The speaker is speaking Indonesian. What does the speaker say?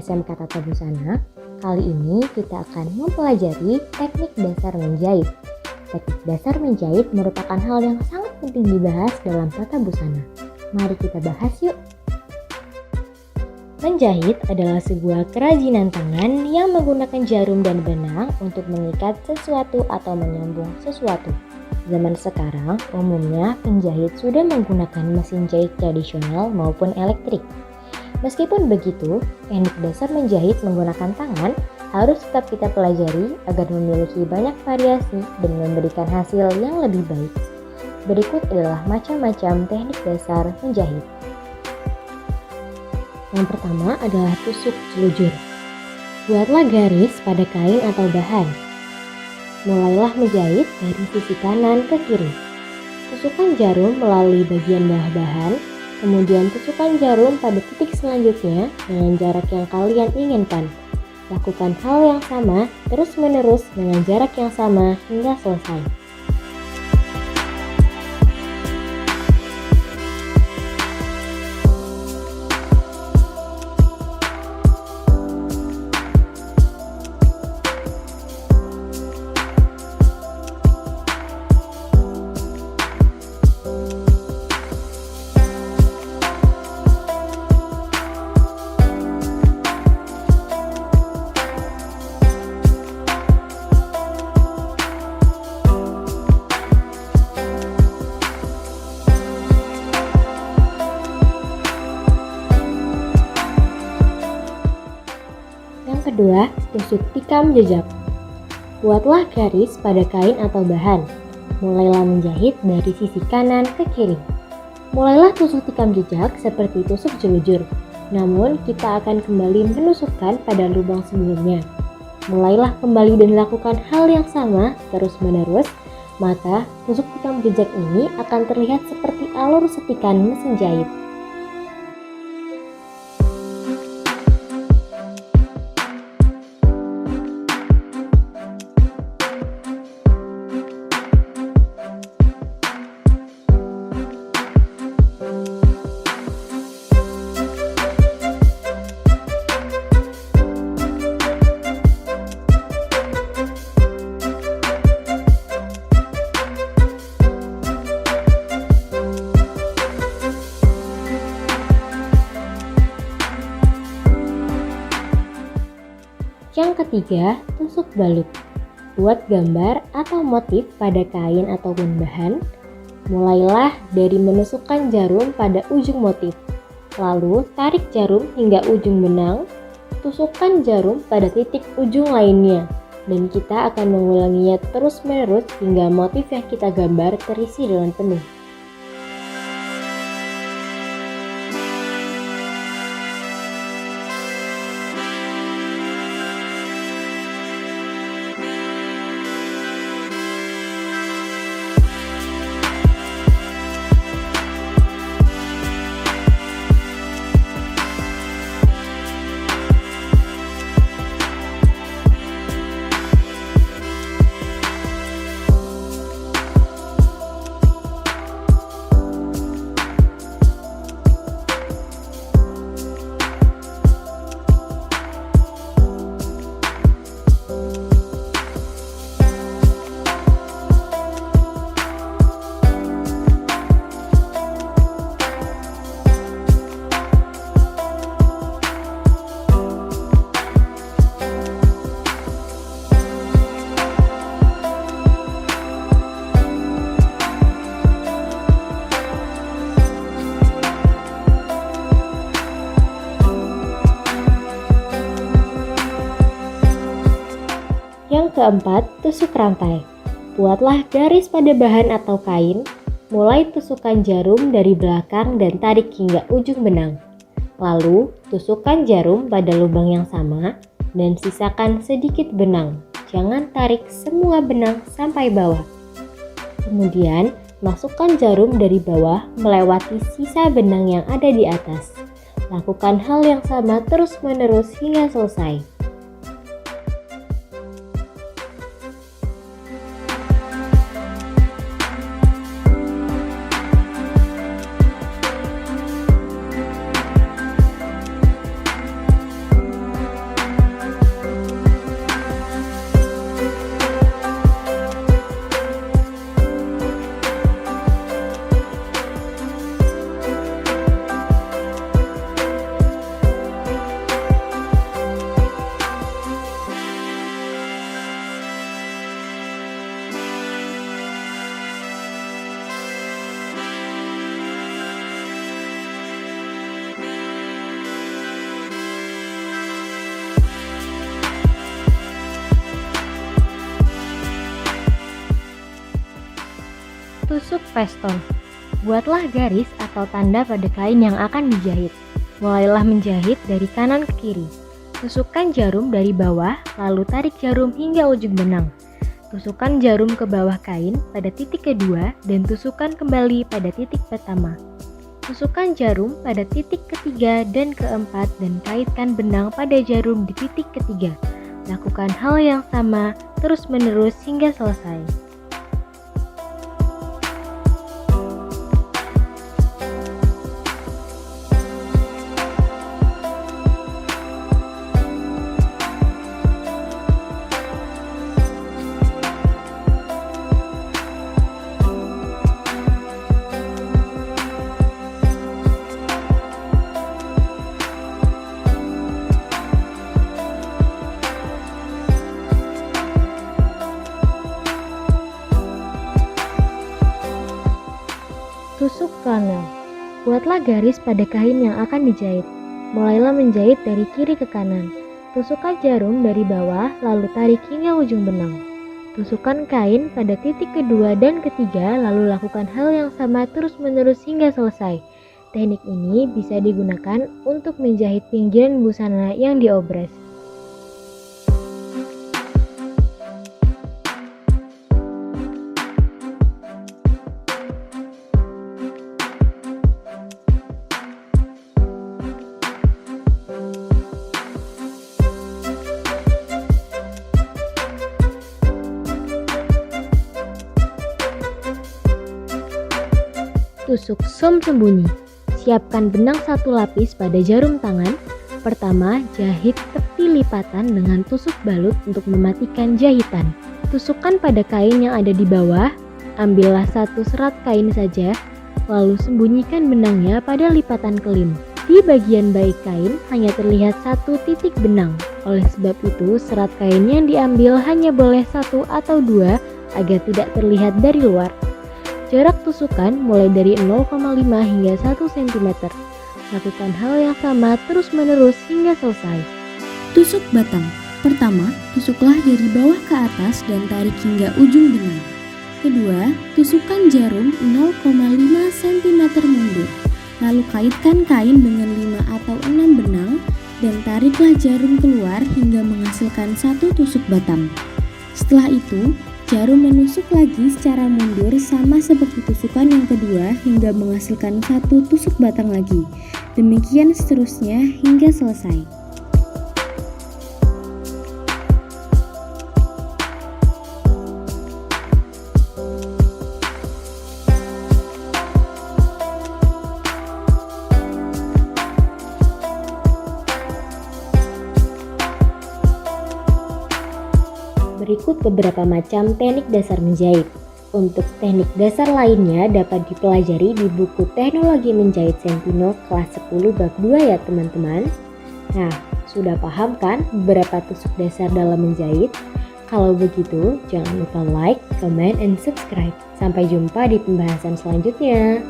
SMK Tata Busana. Kali ini kita akan mempelajari teknik dasar menjahit. Teknik dasar menjahit merupakan hal yang sangat penting dibahas dalam tata busana. Mari kita bahas yuk. Menjahit adalah sebuah kerajinan tangan yang menggunakan jarum dan benang untuk mengikat sesuatu atau menyambung sesuatu. Zaman sekarang, umumnya penjahit sudah menggunakan mesin jahit tradisional maupun elektrik. Meskipun begitu, teknik dasar menjahit menggunakan tangan harus tetap kita pelajari agar memiliki banyak variasi dan memberikan hasil yang lebih baik. Berikut adalah macam-macam teknik dasar menjahit. Yang pertama adalah tusuk jelujur. Buatlah garis pada kain atau bahan. Mulailah menjahit dari sisi kanan ke kiri. Tusukkan jarum melalui bagian bawah bahan, kemudian tusukkan jarum pada titik selanjutnya dengan jarak yang kalian inginkan. Lakukan hal yang sama terus-menerus dengan jarak yang sama hingga selesai. Kedua, tusuk tikam jejak. Buatlah garis pada kain atau bahan. Mulailah menjahit dari sisi kanan ke kiri. Mulailah tusuk tikam jejak seperti tusuk jelujur. Namun, kita akan kembali menusukkan pada lubang sebelumnya. Mulailah kembali dan lakukan hal yang sama terus-menerus, maka tusuk tikam jejak ini akan terlihat seperti alur setikan mesin jahit. Yang ketiga, tusuk balut. Buat gambar atau motif pada kain ataupun bahan. Mulailah dari menusukkan jarum pada ujung motif. Lalu tarik jarum hingga ujung benang. Tusukkan jarum pada titik ujung lainnya. Dan kita akan mengulanginya terus-menerus hingga motif yang kita gambar terisi dengan penuh. Yang keempat, tusuk rantai. Buatlah garis pada bahan atau kain, mulai tusukkan jarum dari belakang dan tarik hingga ujung benang. Lalu, tusukkan jarum pada lubang yang sama dan sisakan sedikit benang. Jangan tarik semua benang sampai bawah. Kemudian, masukkan jarum dari bawah melewati sisa benang yang ada di atas. Lakukan hal yang sama terus-menerus hingga selesai. Tusuk veston. Buatlah garis atau tanda pada kain yang akan dijahit. Mulailah menjahit dari kanan ke kiri. Tusukkan jarum dari bawah, lalu tarik jarum hingga ujung benang. Tusukkan jarum ke bawah kain pada titik kedua dan tusukkan kembali pada titik pertama. Tusukkan jarum pada titik ketiga dan keempat dan kaitkan benang pada jarum di titik ketiga. Lakukan hal yang sama terus-menerus hingga selesai. Tusuk flanel. Buatlah garis pada kain yang akan dijahit. Mulailah menjahit dari kiri ke kanan. Tusukkan jarum dari bawah, lalu tarik hingga ujung benang. Tusukkan kain pada titik kedua dan ketiga, lalu lakukan hal yang sama terus-menerus hingga selesai. Teknik ini bisa digunakan untuk menjahit pinggiran busana yang diobras. Tusuk som sembunyi. Siapkan benang satu lapis pada jarum tangan. Pertama, jahit tepi lipatan dengan tusuk balut untuk mematikan jahitan. Tusukkan pada kain yang ada di bawah. Ambillah satu serat kain saja, lalu sembunyikan benangnya pada lipatan kelim. Di bagian baik kain hanya terlihat satu titik benang. Oleh sebab itu, serat kain yang diambil hanya boleh satu atau dua agar tidak terlihat dari luar. Jarak tusukan mulai dari 0,5 hingga 1 cm. Lakukan hal yang sama terus-menerus hingga selesai. Tusuk batang. Pertama, tusuklah dari bawah ke atas dan tarik hingga ujung benang. Kedua, tusukkan jarum 0,5 cm mundur. Lalu kaitkan kain dengan 5 atau 6 benang dan tariklah jarum keluar hingga menghasilkan satu tusuk batang. Setelah itu, jarum menusuk lagi secara mundur sama seperti tusukan yang kedua hingga menghasilkan satu tusuk batang lagi. Demikian seterusnya hingga selesai. Berikut beberapa macam teknik dasar menjahit. Untuk teknik dasar lainnya dapat dipelajari di buku Teknologi Menjahit Sentino kelas 10 bab 2 ya teman-teman. Nah, sudah paham kan beberapa tusuk dasar dalam menjahit? Kalau begitu, jangan lupa like, comment, and subscribe. Sampai jumpa di pembahasan selanjutnya.